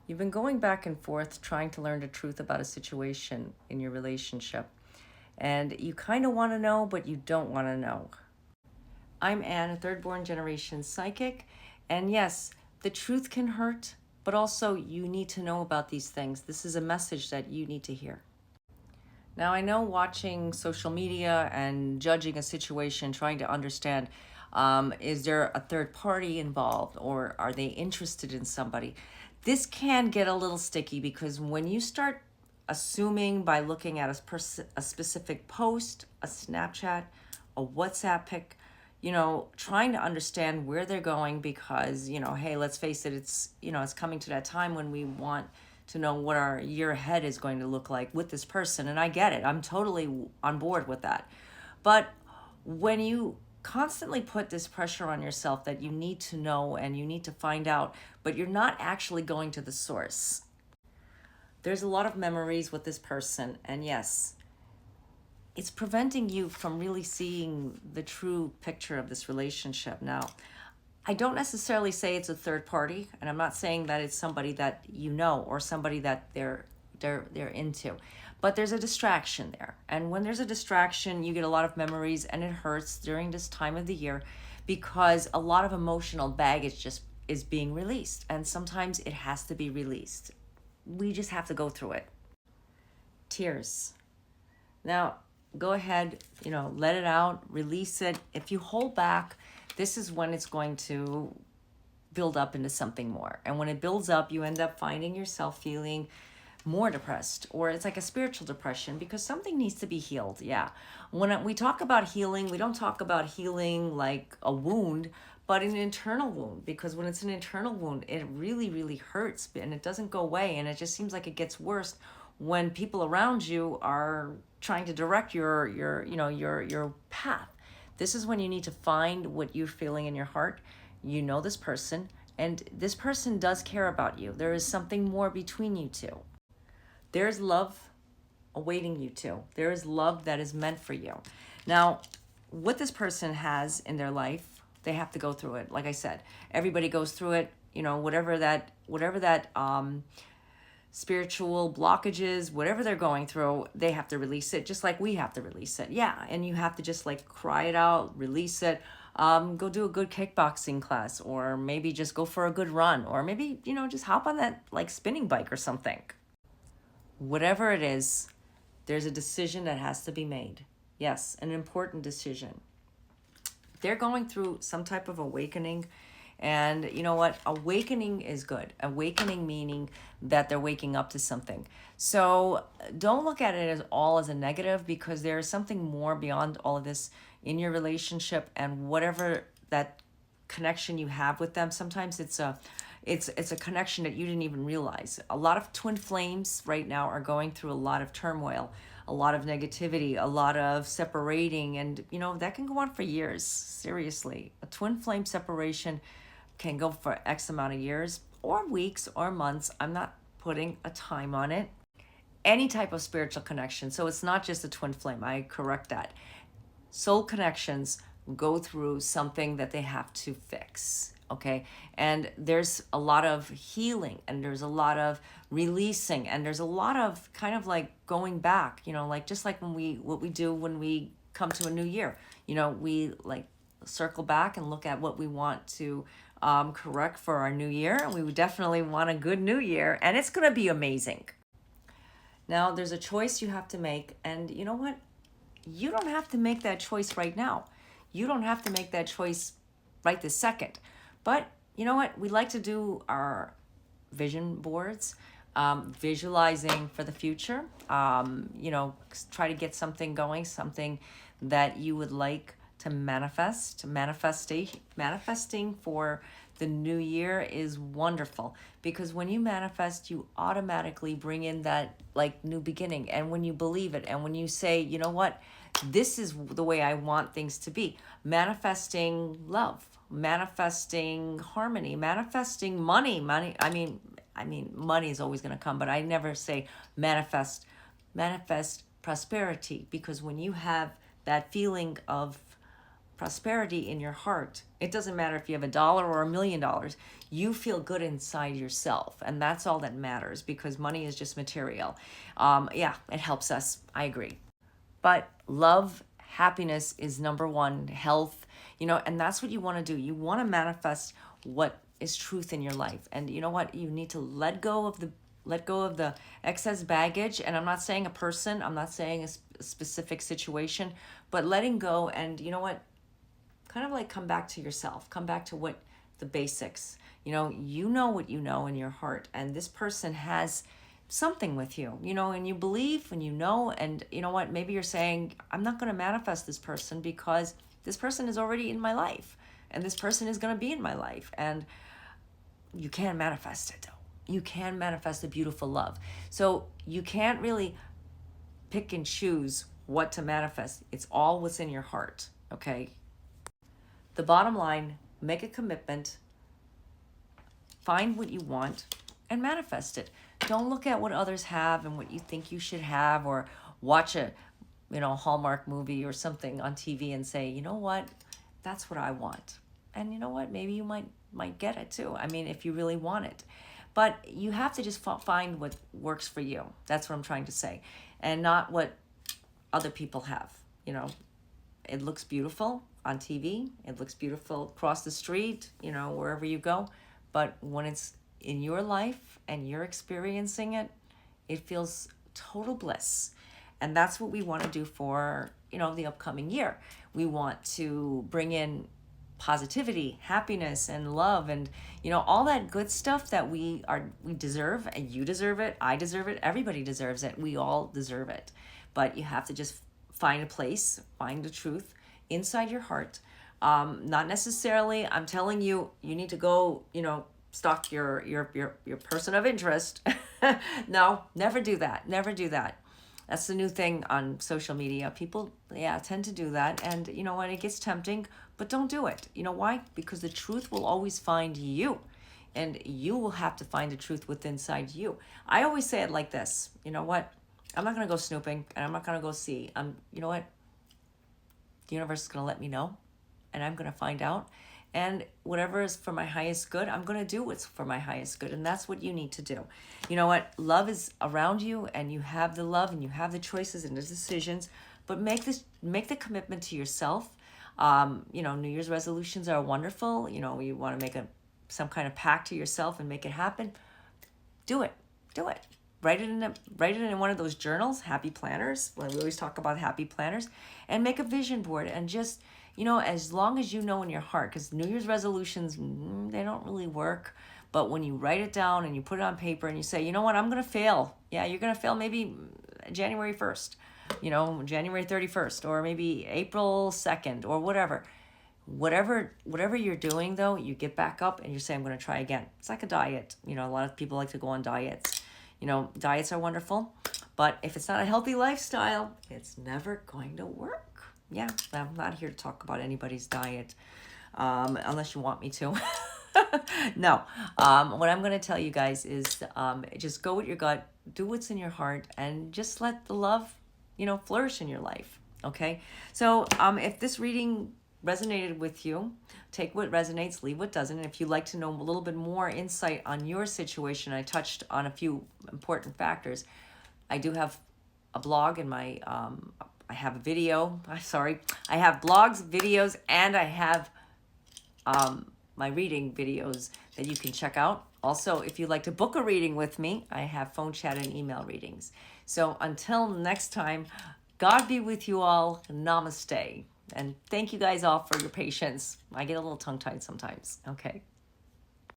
You've been going back and forth trying to learn the truth about a situation in your relationship. And you kind of want to know, but you don't want to know. I'm Anne, a third born generation psychic. And yes, the truth can hurt, but also you need to know about these things. This is a message that you need to hear. Now, I know watching social media and judging a situation, trying to understand is there a third party involved or are they interested in somebody? This can get a little sticky because when you start assuming by looking at a specific post, a Snapchat, a WhatsApp pic, trying to understand where they're going because, hey, let's face it, it's coming to that time when we want to know what our year ahead is going to look like with this person. And I get it. I'm totally on board with that. But when you constantly put this pressure on yourself that you need to know and you need to find out, but you're not actually going to the source, there's a lot of memories with this person. And yes, it's preventing you from really seeing the true picture of this relationship. Now, I don't necessarily say it's a third party, and I'm not saying that it's somebody that you know or somebody that they're into. But there's a distraction there. And when there's a distraction, you get a lot of memories and it hurts during this time of the year because a lot of emotional baggage just is being released. And sometimes it has to be released. We just have to go through it. Tears. Now, go ahead, let it out, release it. If you hold back, this is when it's going to build up into something more. And when it builds up, you end up finding yourself feeling more depressed, or it's like a spiritual depression because something needs to be healed. Yeah. When we talk about healing, we don't talk about healing like a wound, but an internal wound, because when it's an internal wound, it really, really hurts and it doesn't go away. And it just seems like it gets worse when people around you are trying to direct your path. This is when you need to find what you're feeling in your heart. You know this person, and this person does care about you. There is something more between you two. There's love awaiting you two. There is love that is meant for you. Now, what this person has in their life, they have to go through it. Like I said, everybody goes through it. Whatever that spiritual blockages, whatever they're going through, they have to release it just like we have to release it. Yeah, and you have to just like cry it out, release it. Go do a good kickboxing class, or maybe just go for a good run, or maybe, just hop on that like spinning bike or something. Whatever it is, there's a decision that has to be made. Yes, an important decision. They're going through some type of awakening. And you know what? Awakening is good. Awakening meaning that they're waking up to something. So don't look at it as all as a negative, because there is something more beyond all of this in your relationship, and whatever that connection you have with them. Sometimes it's a connection that you didn't even realize. A lot of twin flames right now are going through a lot of turmoil, a lot of negativity, a lot of separating, and that can go on for years. Seriously, a twin flame separation can go for X amount of years or weeks or months. I'm not putting a time on it. Any type of spiritual connection. So it's not just a twin flame. I correct that. Soul connections go through something that they have to fix. Okay. And there's a lot of healing, and there's a lot of releasing, and there's a lot of kind of like going back, like just like what we do when we come to a new year, we like circle back and look at what we want to correct for our new year. And we would definitely want a good new year, and it's going to be amazing. Now, there's a choice you have to make, and you know what? You don't have to make that choice right now. You don't have to make that choice right this second. But you know what? We like to do our vision boards, visualizing for the future. Try to get something going, something that you would like to manifesting for the new year is wonderful, because when you manifest, you automatically bring in that like new beginning. And when you believe it, and when you say, you know what, this is the way I want things to be, manifesting love, manifesting harmony, manifesting money. I mean money is always going to come, but I never say manifest prosperity, because when you have that feeling of prosperity in your heart. It doesn't matter if you have $1 or $1,000,000. You feel good inside yourself, and that's all that matters, because money is just material. Yeah, it helps us. I agree. But love, happiness is number one, health, and that's what you want to do. You want to manifest what is truth in your life. And you know what? You need to let go of the excess baggage. And I'm not saying a person, I'm not saying a specific situation, but letting go. And you know what? Kind of like come back to yourself, come back to what the basics. You know what you know in your heart, and this person has something with you, and you believe and and you know what, maybe you're saying, I'm not going to manifest this person because this person is already in my life, and this person is going to be in my life. And you can manifest it though. You can manifest a beautiful love. So you can't really pick and choose what to manifest. It's all what's in your heart, okay? The bottom line, make a commitment, find what you want, and manifest it. Don't look at what others have and what you think you should have, or watch a Hallmark movie or something on TV and say, you know what, that's what I want. And you know what, maybe you might get it too. I mean, if you really want it. But you have to just find what works for you. That's what I'm trying to say. And not what other people have. It looks beautiful on TV. It looks beautiful across the street, wherever you go. But when it's in your life and you're experiencing it, it feels total bliss. And that's what we want to do for, the upcoming year. We want to bring in positivity, happiness, and love, and all that good stuff that we deserve. And you deserve it, I deserve it, everybody deserves it, we all deserve it. But you have to just find a place, find the truth inside your heart. Not necessarily, I'm telling you, you need to go, stalk your person of interest. No, never do that. Never do that. That's the new thing on social media. People, tend to do that. And you know what? It gets tempting, but don't do it. You know why? Because the truth will always find you. And you will have to find the truth within inside you. I always say it like this. You know what? I'm not going to go snooping, and I'm not going to go see. You know what? The universe is going to let me know, and I'm going to find out. And whatever is for my highest good, I'm going to do what's for my highest good. And that's what you need to do. You know what? Love is around you, and you have the love, and you have the choices and the decisions. But make the commitment to yourself. New Year's resolutions are wonderful. You want to make some kind of pact to yourself and make it happen. Do it. Do it. Write it in one of those journals, happy planners. Well, we always talk about happy planners, and make a vision board, and just, as long as you know in your heart, because New Year's resolutions, they don't really work. But when you write it down and you put it on paper and you say, you know what, I'm going to fail. Yeah, you're going to fail maybe January 1st, January 31st, or maybe April 2nd, or whatever. Whatever you're doing, though, you get back up and you say, I'm going to try again. It's like a diet. A lot of people like to go on diets. Diets are wonderful, but if it's not a healthy lifestyle, it's never going to work. Yeah, I'm not here to talk about anybody's diet, unless you want me to. No, what I'm going to tell you guys is just go with your gut, do what's in your heart, and just let the love, flourish in your life, okay? So if this reading resonated with you, take what resonates, leave what doesn't. And if you'd like to know a little bit more insight on your situation, I touched on a few important factors. I do have a blog and I have a video. I have blogs, videos, and I have my reading videos that you can check out. Also, if you'd like to book a reading with me, I have phone chat and email readings. So until next time, God be with you all. Namaste. And thank you guys all for your patience. I get a little tongue-tied sometimes. Okay.